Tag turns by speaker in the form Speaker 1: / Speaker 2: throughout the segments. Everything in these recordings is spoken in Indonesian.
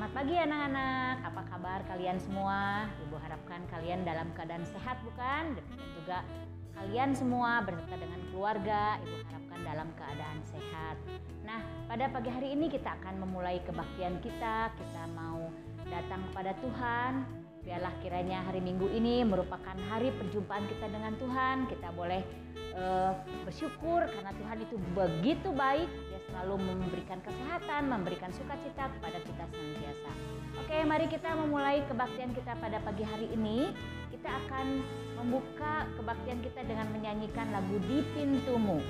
Speaker 1: Selamat pagi anak-anak, apa kabar kalian semua? Ibu harapkan kalian dalam keadaan sehat bukan? Demikian juga kalian semua berserta dengan keluarga, Ibu harapkan dalam keadaan sehat. Nah, pada pagi hari ini kita akan memulai kebaktian kita mau datang kepada Tuhan. Biarlah kiranya hari Minggu ini merupakan hari perjumpaan kita dengan Tuhan. Kita boleh bersyukur karena Tuhan itu begitu baik. Dia selalu memberikan kesehatan, memberikan sukacita kepada kita senantiasa. Oke, mari kita memulai kebaktian kita pada pagi hari ini. Kita akan membuka kebaktian kita dengan menyanyikan lagu Di Pintumu.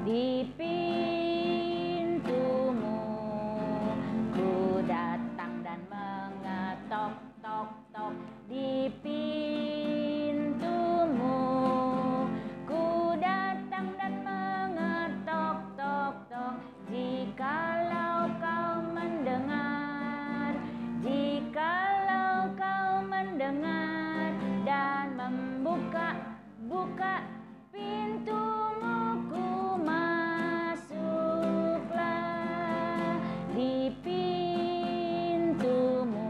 Speaker 1: Di pintumu ku datang dan mengetok tok tok. Di pintumu ku datang dan mengetok tok tok. Jikalau kau mendengar, jikalau kau mendengar dan membuka pintumu, ku masuklah. Di pintumu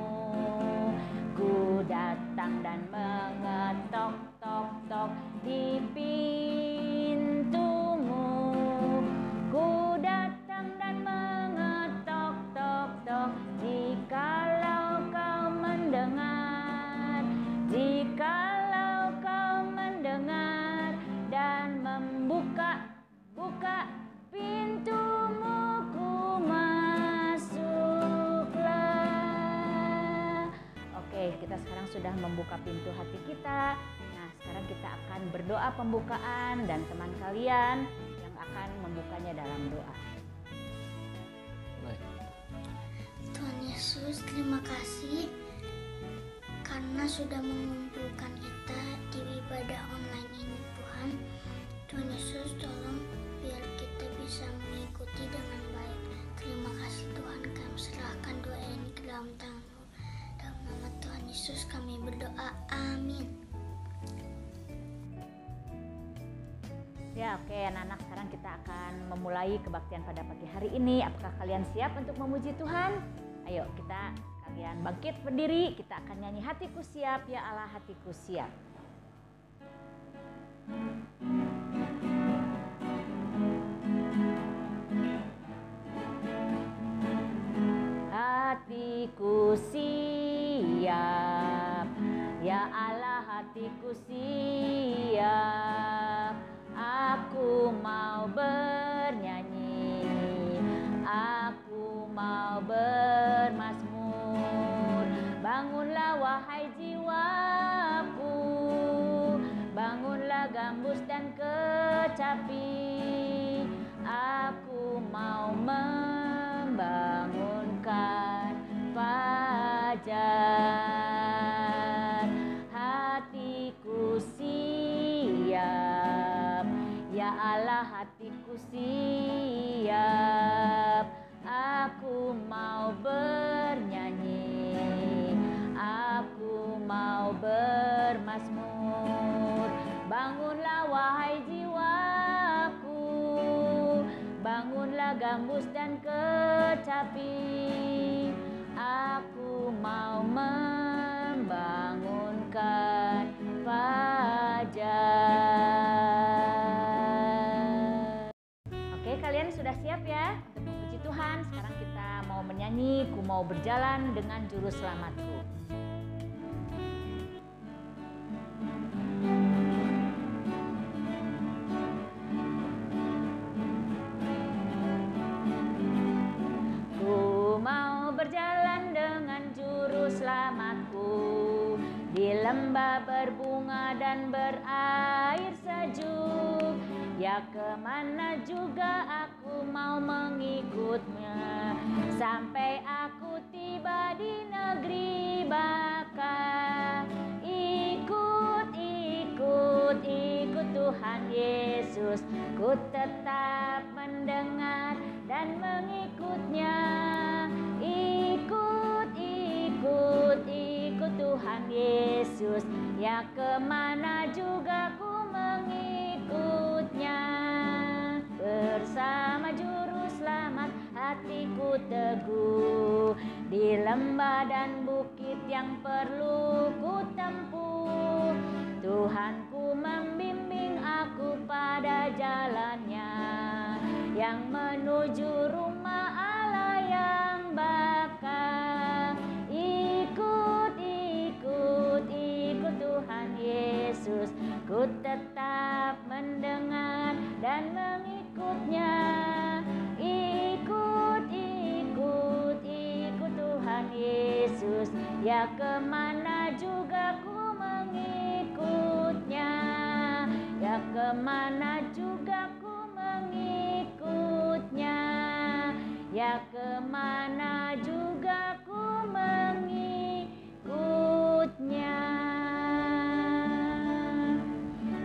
Speaker 1: ku datang dan mengetok tok tok. Di pintumu ku datang dan mengetok tok tok. Jikalau kau mendengar, jikalau kau mendengar dan membuka pintumu, ku masuklah. Oke, kita sekarang sudah membuka pintu hati kita. Nah, sekarang kita akan berdoa pembukaan dan teman kalian yang akan membukanya dalam doa.
Speaker 2: Baik.
Speaker 3: Tuhan Yesus, terima kasih karena sudah mengumpulkan kita di ibadah online ini, Tuhan. Tuhan Yesus, tolong biar kita bisa mengikuti dengan baik. Terima kasih Tuhan, kami serahkan doa ini ke dalam tangan-Mu. Dalam nama Tuhan Yesus kami berdoa, amin.
Speaker 1: Ya, oke anak-anak, sekarang kita akan memulai kebaktian pada pagi hari ini. Apakah kalian siap untuk memuji Tuhan? Ayo kalian bangkit berdiri, kita akan nyanyi Hatiku Siap, Ya Allah Hatiku Siap. Hatiku siap, Ya Allah hatiku siap. Aku mau bernyanyi, aku mau bermazmur. Bangunlah wahai jiwaku, bangunlah gambus dan kecapi. Aku mau membangunkan fajar. Hatiku siap, Ya Allah hatiku siap. Aku mau bernyanyi, aku mau bermazmur. Bangunlah wahai jiwaku, bangunlah gambus dan kecapi. Aku mau membangunkan fajar. Oke, kalian sudah siap ya untuk memuji Tuhan? Sekarang kita mau menyanyi Ku Mau Berjalan Dengan Juru Selamatku. Ku mau berjalan dengan juru selamatku di lembah berbunga dan berair sejuk. Ya kemana juga aku mau mengikutnya, sampai aku tiba di negeri baka. Ikut Tuhan Yesus, ku tetap mendengar dan mengikutnya. Ikut Tuhan Yesus, ya kemana juga ku mengikutnya. Bersama Juru Selamat hatiku teguh, di lembah dan bukit yang perlu ku tempuh. Tuhanku membimbing aku pada jalannya, yang menuju rumah Allah yang bakal. Ikut, ikut, ikut Tuhan Yesus, ku tetap mendengar dan mengikutnya. Ikut, ikut, ikut Tuhan Yesus, ya kemana juga ku mengikutnya, ya kemana juga ku mengikutnya, ya kemana juga ku mengikutnya.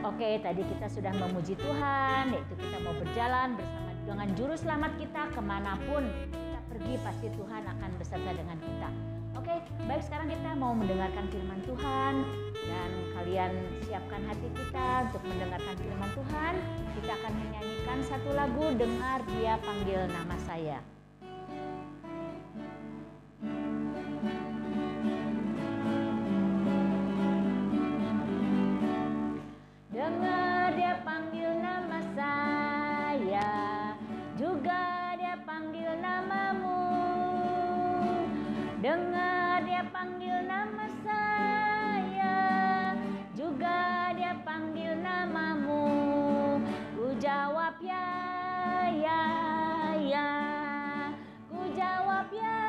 Speaker 1: Oke, tadi kita sudah memuji Tuhan, yaitu kita mau berjalan bersama dengan Juru Selamat kita kemanapun kita pergi, pasti Tuhan akan beserta dengan kita. Oke, baik, sekarang kita mau mendengarkan firman Tuhan, dan kalian siapkan hati kita untuk mendengarkan firman Tuhan. Kita akan menyanyikan satu lagu, Dengar Dia Panggil Nama Saya. Dengar Dia panggil nama saya, juga Dia panggil namamu. Dengar Dia panggil nama saya, juga Dia panggil namamu. Ku jawab ya, ya, ya. Ku jawab ya,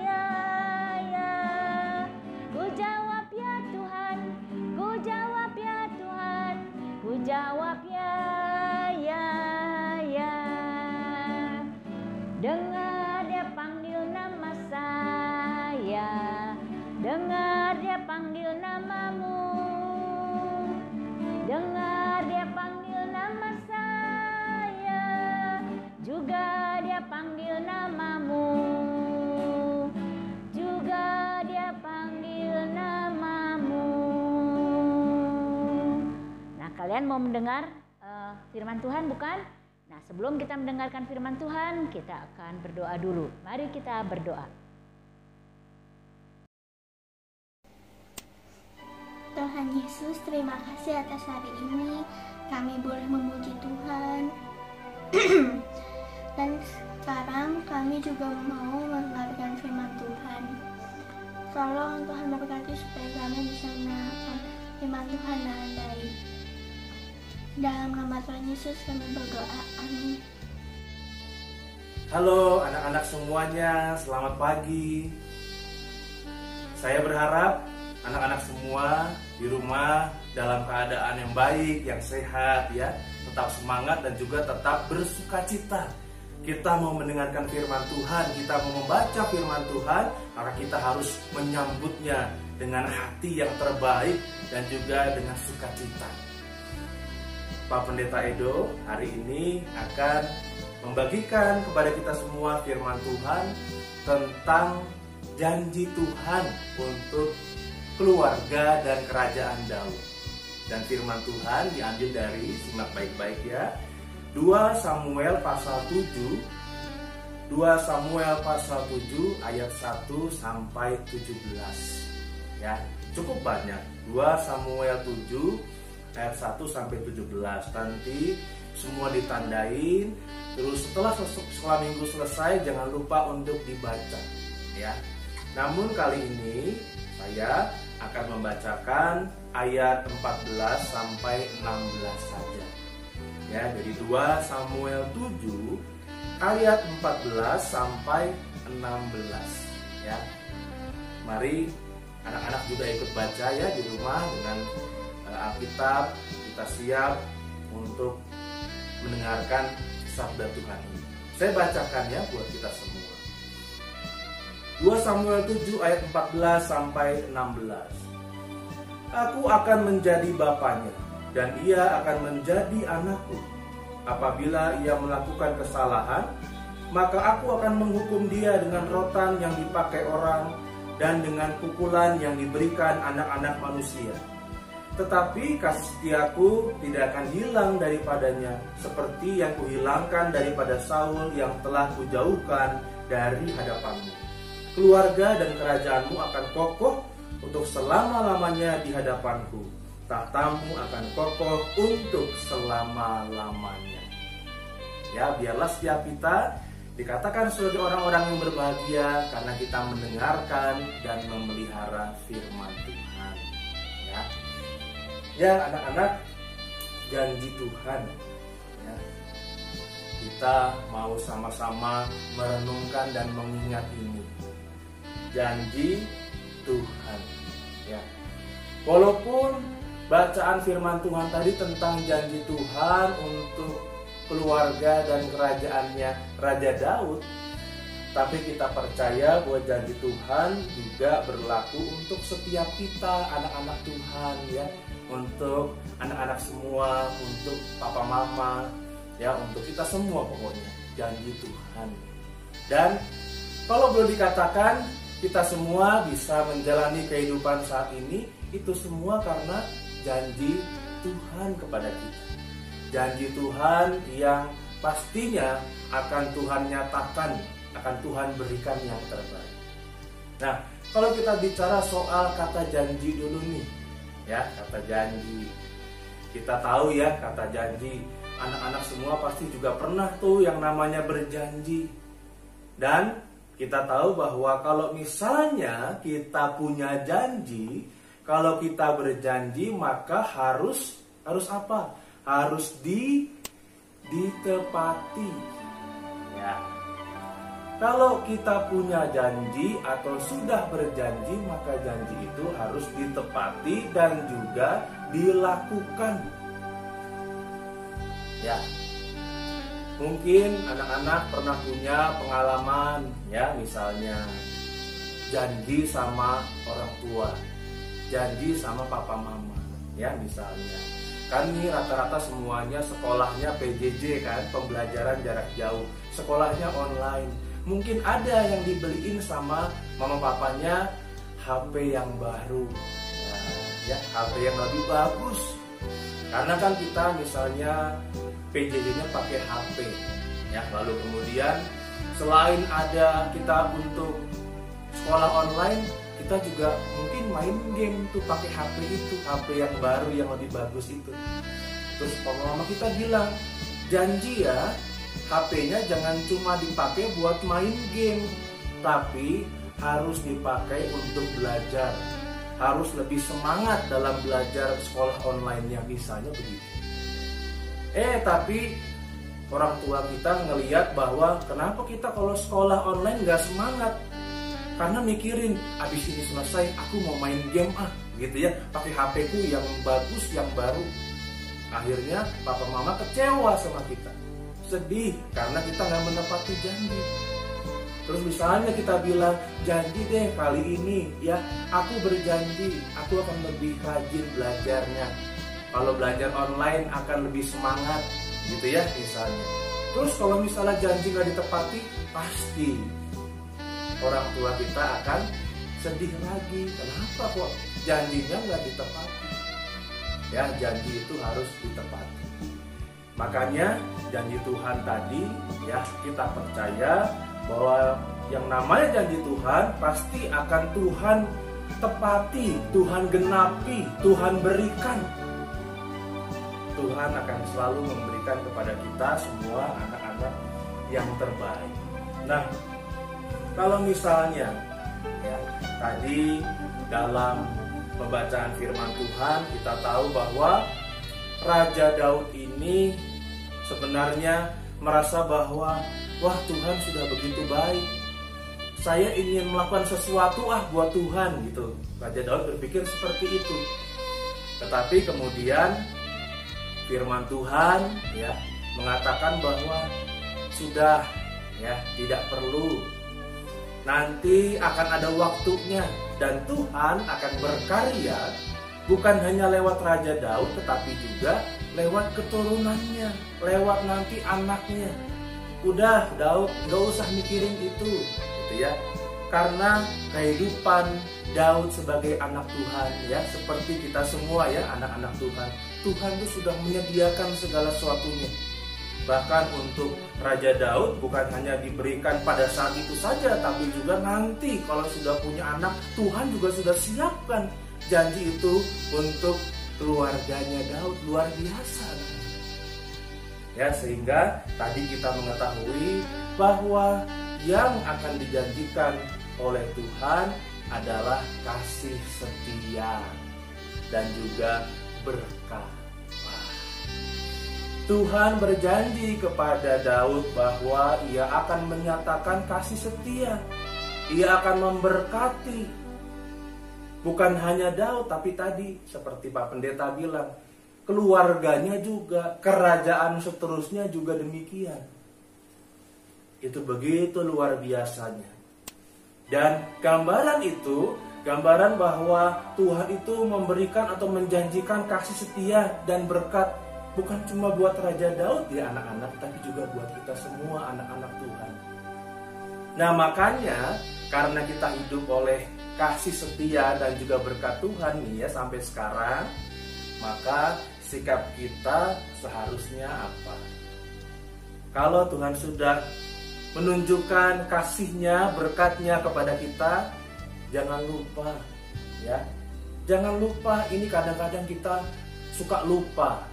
Speaker 1: ya, ya. Ku jawab ya Tuhan, ku jawab ya Tuhan, ku jawab ya, ya, ya. Dengar Dia panggil nama saya, dengar Dia panggil namamu. Dengar Dia panggil nama saya, juga Dia panggil namamu. Juga Dia panggil namamu. Nah, kalian mau mendengar firman Tuhan bukan? Nah, sebelum kita mendengarkan firman Tuhan, kita akan berdoa dulu. Mari kita berdoa.
Speaker 3: Tuhan Yesus, terima kasih atas hari ini kami boleh memuji Tuhan. Dan sekarang kami juga mau mendengarkan firman Tuhan. Tolong Tuhan berkati supaya kami bisa mendengarkan firman Tuhan dengan baik. Dalam nama Tuhan Yesus kami berdoa, amin.
Speaker 2: Halo anak-anak semuanya, selamat pagi. Saya berharap anak-anak semua di rumah dalam keadaan yang baik, yang sehat ya, tetap semangat dan juga tetap bersukacita. Kita mau mendengarkan firman Tuhan, kita mau membaca firman Tuhan, maka kita harus menyambutnya dengan hati yang terbaik dan juga dengan sukacita. Pak Pendeta Edo hari ini akan membagikan kepada kita semua firman Tuhan tentang janji Tuhan untuk keluarga dan kerajaan Daud. Dan firman Tuhan diambil dari, simak baik-baik ya, 2 Samuel pasal 7 ayat 1 sampai 17 ya, cukup banyak. 2 Samuel 7 ayat 1 sampai 17. Nanti semua ditandain. Terus setelah minggu selesai jangan lupa untuk dibaca ya. Namun kali ini saya akan membacakan ayat 14 sampai 16 saja. Ya, jadi 2 Samuel 7 ayat 14 sampai 16 ya. Mari anak-anak juga ikut baca ya di rumah dengan Alkitab. Kita siap untuk mendengarkan sabda Tuhan ini. Saya bacakan ya buat kita semua. 2 Samuel 7 ayat 14 sampai 16. Aku akan menjadi bapaknya dan ia akan menjadi anakku. Apabila ia melakukan kesalahan, maka aku akan menghukum dia dengan rotan yang dipakai orang dan dengan pukulan yang diberikan anak-anak manusia. Tetapi kasih setiaku tidak akan hilang daripadanya, seperti yang kuhilangkan daripada Saul yang telah kujauhkan dari hadapanmu. Keluarga dan kerajaanmu akan kokoh untuk selama-lamanya di hadapanku. Tahtamu akan kokoh untuk selama-lamanya. Ya, biarlah setiap kita dikatakan sebagai orang-orang yang berbahagia karena kita mendengarkan dan memelihara firman Tuhan. Ya, anak-anak, janji Tuhan. Ya, kita mau sama-sama merenungkan dan mengingat ini. Janji Tuhan. Ya, walaupun bacaan firman Tuhan tadi tentang janji Tuhan untuk keluarga dan kerajaannya Raja Daud, tapi kita percaya bahwa janji Tuhan juga berlaku untuk setiap kita, anak-anak Tuhan, ya, untuk anak-anak semua, untuk papa mama, ya, untuk kita semua pokoknya janji Tuhan. Dan kalau boleh dikatakan kita semua bisa menjalani kehidupan saat ini, itu semua karena janji Tuhan kepada kita. Janji Tuhan yang pastinya akan Tuhan nyatakan, akan Tuhan berikan yang terbaik. Nah, kalau kita bicara soal kata janji dulu nih, ya, kata janji. Kita tahu ya, kata janji, anak-anak semua pasti juga pernah tuh yang namanya berjanji. Dan kita tahu bahwa kalau misalnya kita punya janji, kalau kita berjanji maka harus apa? Harus ditepati. Ya. Kalau kita punya janji atau sudah berjanji, maka janji itu harus ditepati dan juga dilakukan. Ya. Mungkin anak-anak pernah punya pengalaman, ya, misalnya janji sama orang tua, janji sama papa mama, ya, misalnya. Kan nih rata-rata semuanya sekolahnya PJJ kan, pembelajaran jarak jauh, sekolahnya online. Mungkin ada yang dibeliin sama mama papanya HP yang baru, ya, HP yang lebih bagus. Karena kan kita misalnya PJJ-nya pakai HP, ya. Lalu kemudian selain ada kita untuk sekolah online, kita juga mungkin main game tuh pakai HP itu, HP yang baru yang lebih bagus itu. Terus mama kita bilang, janji ya, HP-nya jangan cuma dipakai buat main game, tapi harus dipakai untuk belajar. Harus lebih semangat dalam belajar sekolah online-nya, misalnya begitu. Tapi orang tua kita ngelihat bahwa kenapa kita kalau sekolah online nggak semangat? Karena mikirin, abis ini selesai aku mau main game gitu ya, pakai HP-ku yang bagus, yang baru. Akhirnya papa mama kecewa sama kita, sedih karena kita nggak menepati janji. Terus misalnya kita bilang, janji deh kali ini ya, aku berjanji aku akan lebih rajin belajarnya. Kalau belajar online akan lebih semangat, gitu ya misalnya. Terus kalau misalnya janji nggak ditepati, pasti orang tua kita akan sedih lagi. Kenapa kok janjinya nggak ditepati? Ya, janji itu harus ditepati. Makanya janji Tuhan tadi, ya, kita percaya bahwa yang namanya janji Tuhan pasti akan Tuhan tepati, Tuhan genapi, Tuhan berikan. Tuhan akan selalu memberikan kepada kita semua anak-anak yang terbaik. Nah, kalau misalnya ya, tadi dalam pembacaan firman Tuhan kita tahu bahwa Raja Daud ini sebenarnya merasa bahwa wah, Tuhan sudah begitu baik, saya ingin melakukan sesuatu buat Tuhan gitu. Raja Daud berpikir seperti itu. Tetapi kemudian firman Tuhan ya mengatakan bahwa sudah ya, tidak perlu. Nanti akan ada waktunya dan Tuhan akan berkarya bukan hanya lewat Raja Daud tetapi juga lewat keturunannya, lewat nanti anaknya. Udah Daud, gak usah mikirin itu, gitu ya. karena kehidupan Daud sebagai anak Tuhan, ya, seperti kita semua ya, anak-anak Tuhan. Tuhan itu sudah menyediakan segala sesuatunya. Bahkan untuk Raja Daud bukan hanya diberikan pada saat itu saja, tapi juga nanti kalau sudah punya anak, Tuhan juga sudah siapkan janji itu untuk keluarganya Daud. Luar biasa. Ya, sehingga tadi kita mengetahui bahwa yang akan dijanjikan oleh Tuhan adalah kasih setia dan juga berkah. Tuhan berjanji kepada Daud bahwa ia akan menyatakan kasih setia. Ia akan memberkati. Bukan hanya Daud, tapi tadi seperti Pak Pendeta bilang, keluarganya juga, kerajaan seterusnya juga demikian. Itu begitu luar biasanya. Dan gambaran itu, gambaran bahwa Tuhan itu memberikan atau menjanjikan kasih setia dan berkat bukan cuma buat Raja Daud ya anak-anak, tapi juga buat kita semua anak-anak Tuhan. Nah makanya karena kita hidup oleh kasih setia dan juga berkat Tuhan nih ya sampai sekarang, maka sikap kita seharusnya apa? Kalau Tuhan sudah menunjukkan kasih-Nya, berkat-Nya kepada kita, jangan lupa ya. Jangan lupa, ini kadang-kadang kita suka lupa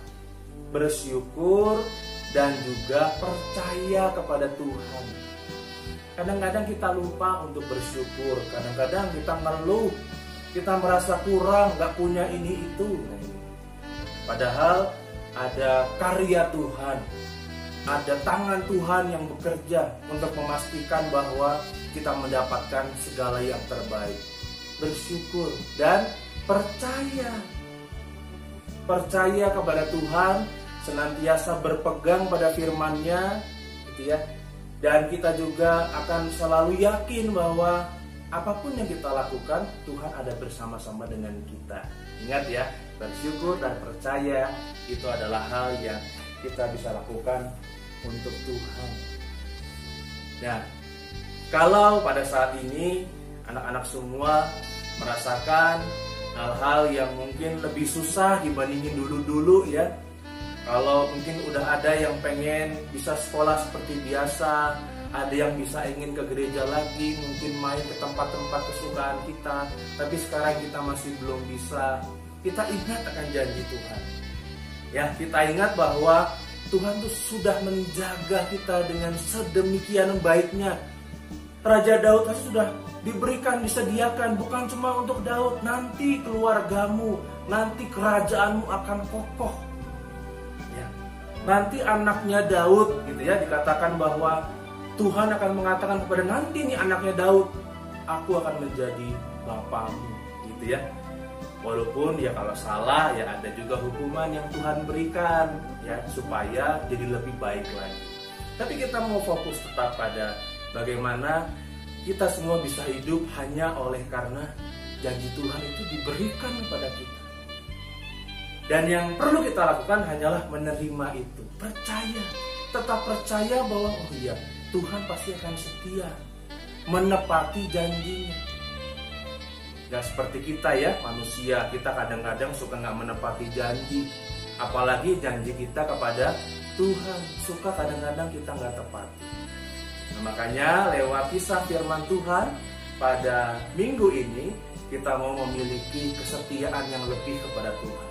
Speaker 2: bersyukur dan juga percaya kepada Tuhan. Kadang-kadang kita lupa untuk bersyukur, kadang-kadang kita ngeluh, kita merasa kurang, gak punya ini itu. Padahal ada karya Tuhan, ada tangan Tuhan yang bekerja untuk memastikan bahwa kita mendapatkan segala yang terbaik. Bersyukur dan percaya. Percaya kepada Tuhan, senantiasa berpegang pada firman-Nya, gitu ya. Dan kita juga akan selalu yakin bahwa apapun yang kita lakukan, Tuhan ada bersama-sama dengan kita. Ingat ya, bersyukur dan percaya itu adalah hal yang kita bisa lakukan untuk Tuhan. Nah, kalau pada saat ini anak-anak semua merasakan hal-hal yang mungkin lebih susah dibandingin dulu-dulu ya. Kalau mungkin udah ada yang pengen bisa sekolah seperti biasa, ada yang bisa ingin ke gereja lagi, mungkin main ke tempat-tempat kesukaan kita, tapi sekarang kita masih belum bisa. Kita ingat akan janji Tuhan. Ya, kita ingat bahwa Tuhan tuh sudah menjaga kita dengan sedemikian baiknya. Raja Daud sudah diberikan, disediakan bukan cuma untuk Daud, nanti keluargamu, nanti kerajaanmu akan kokoh. Ya. Nanti anaknya Daud gitu ya, dikatakan bahwa Tuhan akan mengatakan kepada nanti nih anaknya Daud, aku akan menjadi bapamu gitu ya. Walaupun ya kalau salah ya ada juga hukuman yang Tuhan berikan ya supaya jadi lebih baik lagi. Tapi kita mau fokus tetap pada bagaimana kita semua bisa hidup hanya oleh karena janji Tuhan itu diberikan kepada kita. Dan yang perlu kita lakukan hanyalah menerima itu. Percaya, tetap percaya bahwa oh iya, Tuhan pasti akan setia menepati janjinya. Gak seperti kita ya, manusia, kita kadang-kadang suka gak menepati janji. Apalagi janji kita kepada Tuhan, suka kadang-kadang kita gak tepati. Nah, makanya lewat kisah firman Tuhan pada minggu ini kita mau memiliki kesetiaan yang lebih kepada Tuhan.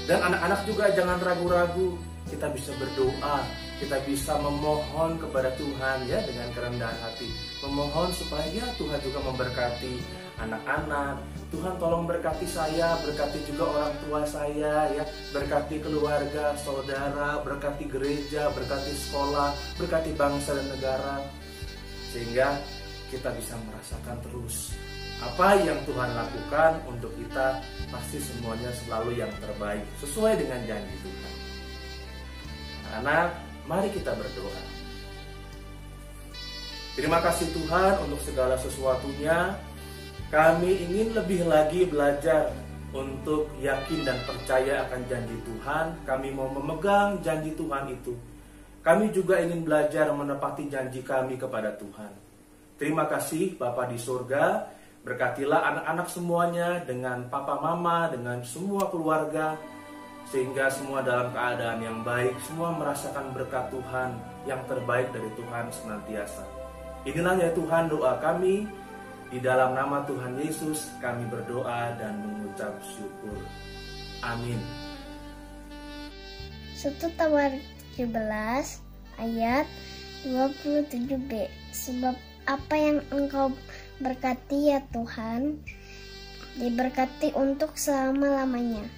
Speaker 2: Dan anak-anak juga jangan ragu-ragu, kita bisa berdoa, kita bisa memohon kepada Tuhan ya dengan kerendahan hati. Memohon supaya ya Tuhan juga memberkati anak-anak. Tuhan tolong berkati saya, berkati juga orang tua saya ya, berkati keluarga, saudara, berkati gereja, berkati sekolah, berkati bangsa dan negara. Sehingga kita bisa merasakan terus apa yang Tuhan lakukan untuk kita, pasti semuanya selalu yang terbaik sesuai dengan janji Tuhan. Karena mari kita berdoa. Terima kasih Tuhan untuk segala sesuatunya. Kami ingin lebih lagi belajar untuk yakin dan percaya akan janji Tuhan. Kami mau memegang janji Tuhan itu. Kami juga ingin belajar menepati janji kami kepada Tuhan. Terima kasih Bapa di surga, berkatilah anak-anak semuanya dengan papa mama, dengan semua keluarga, sehingga semua dalam keadaan yang baik, semua merasakan berkat Tuhan yang terbaik dari Tuhan senantiasa. Inilah ya Tuhan doa kami, di dalam nama Tuhan Yesus kami berdoa dan mengucap syukur. Amin.
Speaker 3: 1 Tawarikh 17 ayat 27b. Sebab apa yang Engkau berkati ya Tuhan, diberkati untuk selama-lamanya.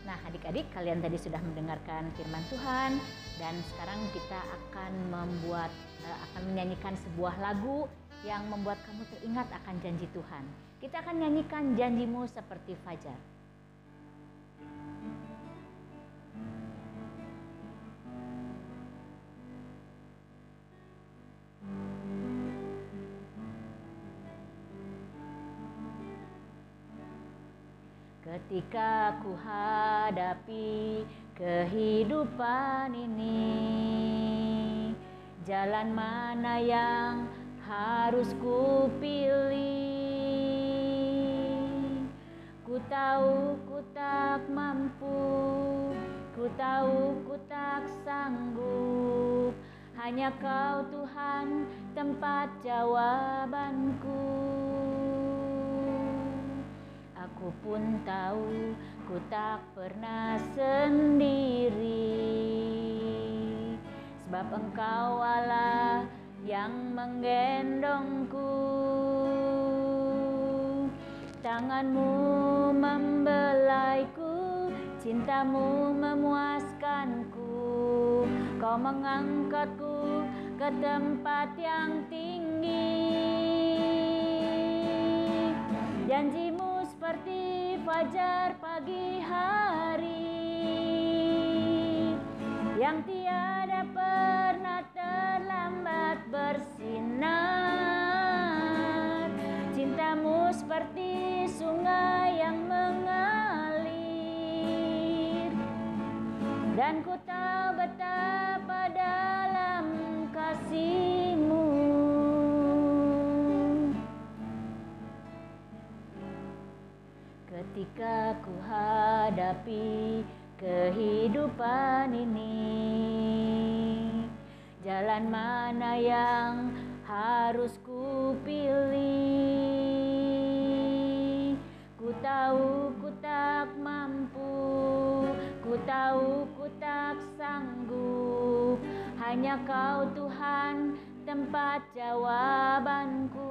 Speaker 1: Nah, adik-adik, kalian tadi sudah mendengarkan firman Tuhan, dan sekarang kita akan menyanyikan sebuah lagu yang membuat kamu teringat akan janji Tuhan. Kita akan nyanyikan Janjimu Seperti Fajar. Ketika ku hadapi kehidupan ini, jalan mana yang harus ku pilih? Ku tahu ku tak mampu, ku tahu ku tak sanggup. Hanya Kau Tuhan tempat jawabanku. Aku pun tahu ku tak pernah sendiri, sebab Engkau Allah yang menggendongku. Tangan-Mu membelaiku, cinta-Mu memuaskanku. Kau mengangkatku ke tempat yang tinggi. Janji-Mu seperti fajar pagi hari, yang tiada pernah terlambat bersinar. Cinta-Mu seperti sungai yang mengalir, dan ku tahu betapa dalam kasih-Mu. Ketika ku hadapi kehidupan ini, jalan mana yang harus ku pilih? Ku tahu ku tak mampu, ku tahu ku tak sanggup. Hanya Kau Tuhan tempat jawabanku.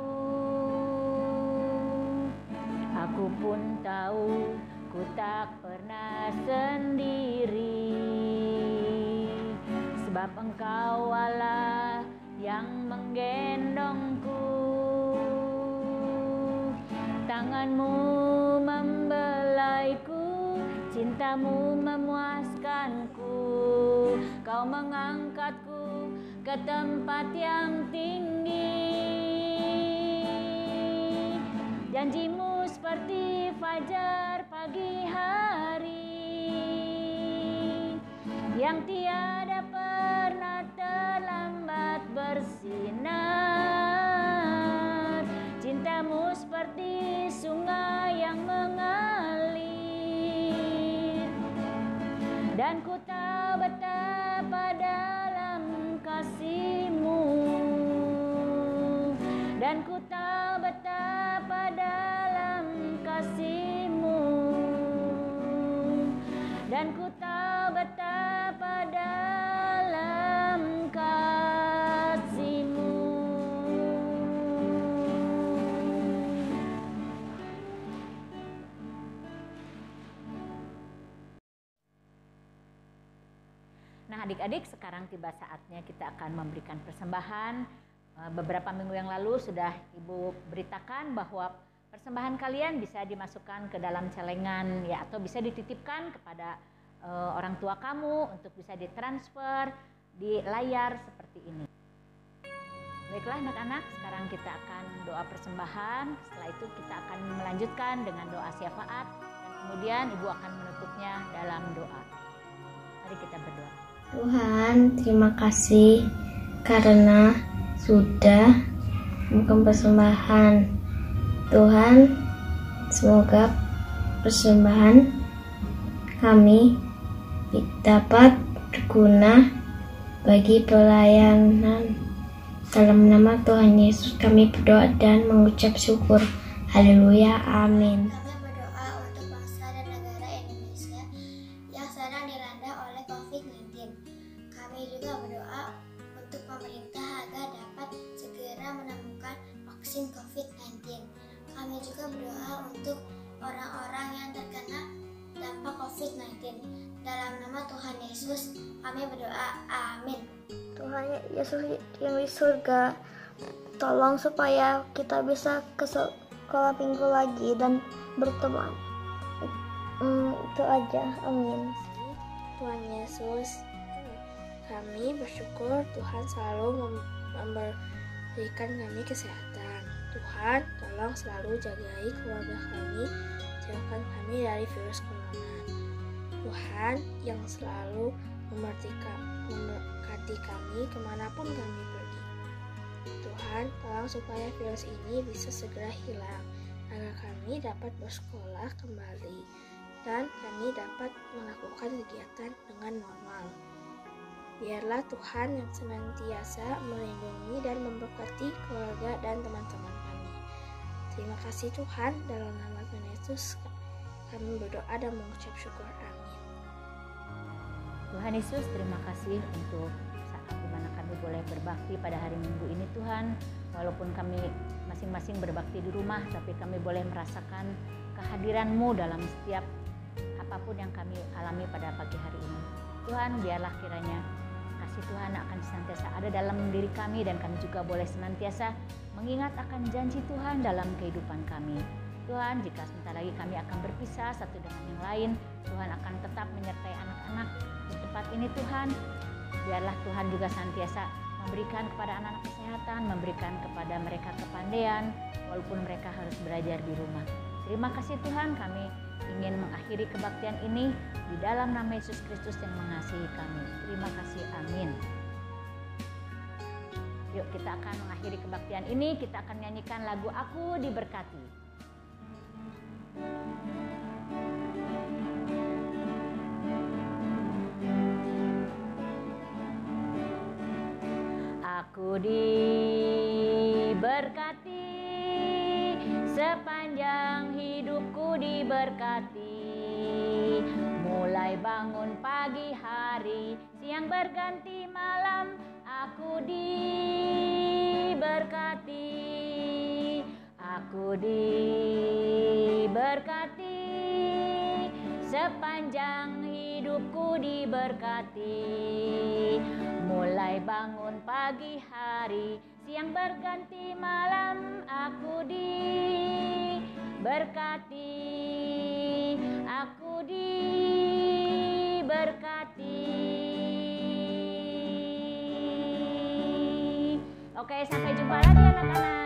Speaker 1: Aku pun tahu ku tak pernah sendiri, sebab Engkau Allah yang menggendongku. Tangan-Mu membelaiku, cinta-Mu memuaskanku. Kau mengangkatku ke tempat yang tinggi. Janji-Mu seperti fajar pagi hari, yang tiada pernah terlambat bersinar. Cinta-Mu seperti sungai yang mengalir, dan ku tahu betapa dalam kasih-Mu. Dan ku tahu betapa dalam kasih-Mu. Dan ku tahu betapa dalam kasih-Mu. Nah, adik-adik, sekarang tiba saatnya kita akan memberikan persembahan. Beberapa minggu yang lalu sudah Ibu beritakan bahwa persembahan kalian bisa dimasukkan ke dalam celengan ya, atau bisa dititipkan kepada orang tua kamu untuk bisa ditransfer di layar seperti ini. Baiklah anak-anak, sekarang kita akan doa persembahan. Setelah itu kita akan melanjutkan dengan doa syafaat, dan kemudian Ibu akan menutupnya dalam doa. Mari Mari kita berdoa.
Speaker 4: Tuhan, terima kasih karena sudah bukan persembahan. Tuhan, semoga persembahan kami dapat berguna bagi pelayanan. Dalam nama Tuhan Yesus kami berdoa dan mengucap syukur. Haleluya, amin.
Speaker 3: Kami berdoa untuk bangsa dan negara Indonesia yang sedang dilanda oleh COVID-19. Kami juga berdoa untuk pemerintah agar dapat segera menemukan vaksin COVID-19. Kami juga berdoa untuk orang-orang yang terkena dampak COVID-19. Dalam nama Tuhan Yesus kami berdoa, amin.
Speaker 4: Tuhan Yesus yang di surga, tolong supaya kita bisa ke sekolah minggu lagi dan berteman. Itu aja, amin.
Speaker 5: Tuhan Yesus, kami bersyukur Tuhan selalu memberikan kami kesehatan. Tuhan, tolong selalu jagai keluarga kami, jauhkan kami dari virus corona. Tuhan yang selalu memberkati kami kemanapun kami pergi. Tuhan, tolong supaya virus ini bisa segera hilang, agar kami dapat bersekolah kembali dan kami dapat melakukan kegiatan dengan normal. Biarlah Tuhan yang senantiasa melindungi dan memberkati keluarga dan teman-teman kami. Terima kasih Tuhan, dalam nama Tuhan Yesus kami berdoa dan mengucap syukur, amin.
Speaker 1: Tuhan Yesus, terima kasih untuk saat di mana kami boleh berbakti pada hari Minggu ini Tuhan. Walaupun kami masing-masing berbakti di rumah, tapi kami boleh merasakan kehadiran-Mu dalam setiap apapun yang kami alami pada pagi hari ini. Tuhan, biarlah kiranya kasih Tuhan akan senantiasa ada dalam diri kami, dan kami juga boleh senantiasa mengingat akan janji Tuhan dalam kehidupan kami. Tuhan, jika sebentar lagi kami akan berpisah satu dengan yang lain, Tuhan akan tetap menyertai anak-anak di tempat ini Tuhan. Biarlah Tuhan juga senantiasa memberikan kepada anak-anak kesehatan, memberikan kepada mereka kepandaian, walaupun mereka harus belajar di rumah. Terima kasih Tuhan, kami ingin mengakhiri kebaktian ini di dalam nama Yesus Kristus yang mengasihi kami. Terima kasih, amin. Yuk kita akan mengakhiri kebaktian ini, kita akan nyanyikan lagu Aku Diberkati. Aku diberkati, sepanjang hidupku diberkati. Mulai bangun pagi hari, siang berganti malam, aku diberkati. Aku diberkati, sepanjang hidupku diberkati. Mulai bangun pagi hari, siang berganti malam, aku diberkati. Aku diberkati. Oke, sampai jumpa lagi anak-anak.